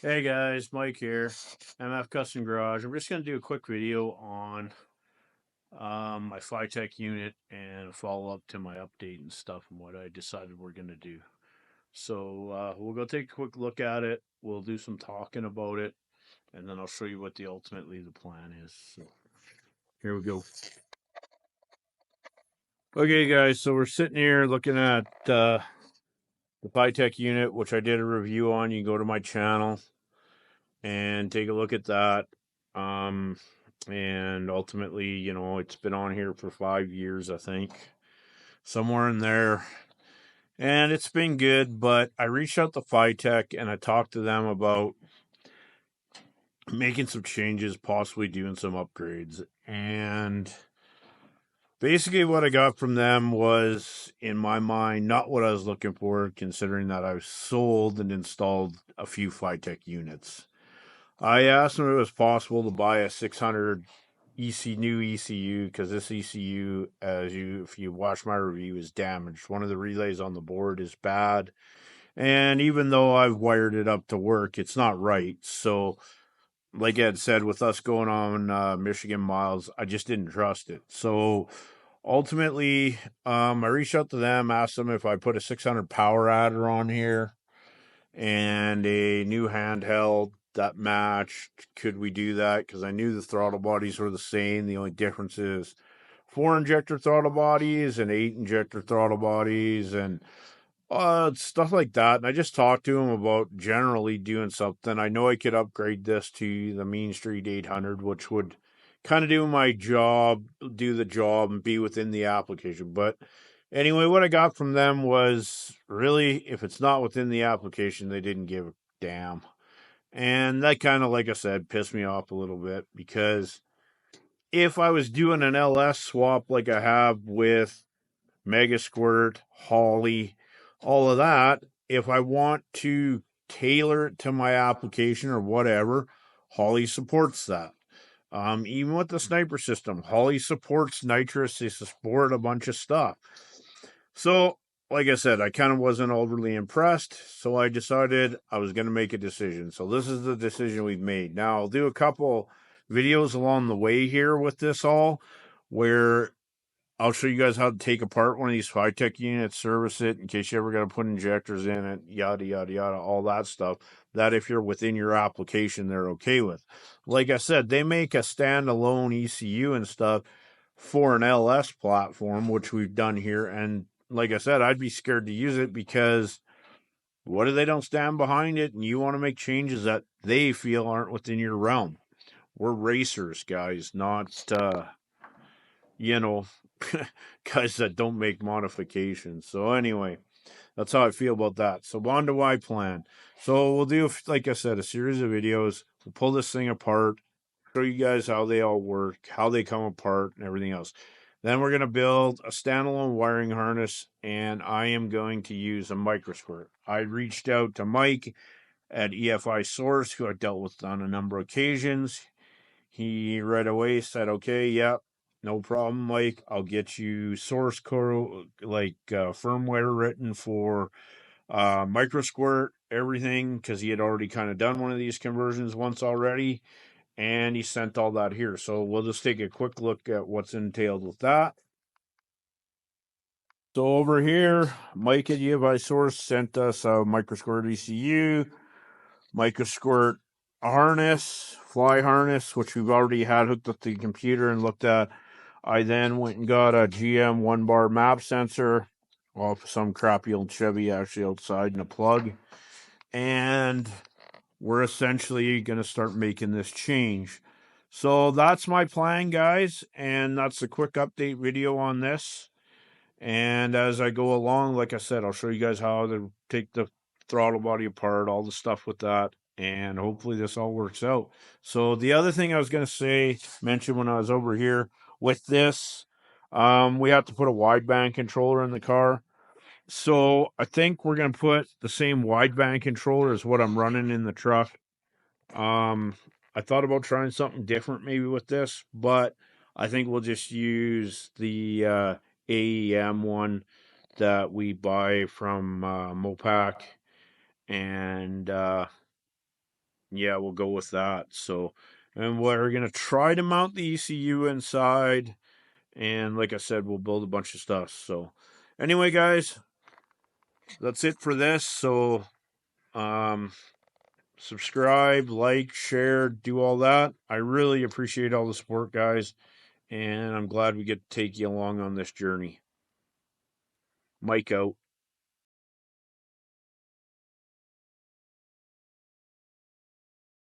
Hey guys, Mike here, MF Custom Garage. I'm just going to do a quick video on my Fitech unit and a follow up to my update and stuff and what I decided we're going to do. So we'll go take a quick look at it. We'll do some talking about it, and then I'll show you what ultimately the plan is. So here we go. Okay guys, so we're sitting here looking at the Fitech unit, which I did a review on. You can go to my channel and take a look at that. And ultimately, it's been on here for 5 years, I think, somewhere in there. And it's been good, but I reached out to Fitech and I talked to them about making some changes, possibly doing some upgrades. And basically what I got from them was, in my mind, not what I was looking for, considering that I've sold and installed a few Fitech units. I asked them if it was possible to buy a 600 new ECU, because this ECU, if you watch my review, is damaged. One of the relays on the board is bad, and even though I've wired it up to work, it's not right. So, like Ed said, with us going on Michigan miles, I just didn't trust it. So, ultimately, I reached out to them, asked them if I put a 600 power adder on here and a new handheld that matched. Could we do that? Because I knew the throttle bodies were the same. The only difference is 4 injector throttle bodies and 8 injector throttle bodies and stuff like that. And I just talked to him about generally doing something. I know I could upgrade this to the Mean Street 800, which would kind of do my job, do the job, and be within the application. But anyway, what I got from them was, really, if it's not within the application, they didn't give a damn. And that kind of, like I said, pissed me off a little bit, because if I was doing an LS swap like I have with MICROQUIRT, Holly, all of that, if I want to tailor it to my application or whatever, Holly supports that. Even with the sniper system, Holly supports nitrous. They support a bunch of stuff. So, like I said, I kind of wasn't overly impressed, so I decided I was going to make a decision. So this is the decision we've made. Now, I'll do a couple videos along the way here with this all, where I'll show you guys how to take apart one of these Fitech units, service it, in case you ever got to put injectors in it, yada, yada, yada, all that stuff, that if you're within your application, they're okay with. Like I said, they make a standalone ECU and stuff for an LS platform, which we've done here. And like I said, I'd be scared to use it, because what if they don't stand behind it and you want to make changes that they feel aren't within your realm? We're racers, guys, not, guys that don't make modifications. So anyway, that's how I feel about that. So on to my plan. So we'll do, like I said, a series of videos. We'll pull this thing apart, show you guys how they all work, how they come apart, and everything else. Then we're going to build a standalone wiring harness, and I am going to use a MICROQUIRT. I reached out to Mike at EFI Source, who I dealt with on a number of occasions. He right away said, okay, yeah, no problem, Mike. I'll get you source code, like firmware written for MICROQUIRT, everything, because he had already kind of done one of these conversions once already. And he sent all that here. So we'll just take a quick look at what's entailed with that. So over here, Mike at EFI Source sent us a MICROQUIRT ECU, MICROQUIRT harness, fly harness, which we've already had hooked up to the computer and looked at. I then went and got a GM 1-bar map sensor off some crappy old Chevy actually outside, and a plug. And we're essentially going to start making this change. So that's my plan, guys, and that's a quick update video on this. And as I go along, like I said, I'll show you guys how to take the throttle body apart, all the stuff with that, and hopefully this all works out. So the other thing I was going to mention when I was over here with this, we have to put a wideband controller in the car. So I think we're going to put the same wideband controller as what I'm running in the truck. I thought about trying something different maybe with this, but I think we'll just use the AEM one that we buy from Mopac, and yeah, we'll go with that. So, and we're going to try to mount the ECU inside. And like I said, we'll build a bunch of stuff. So anyway, guys, that's it for this. So, subscribe, like, share, do all that. I really appreciate all the support, guys. And I'm glad we get to take you along on this journey. Mike out.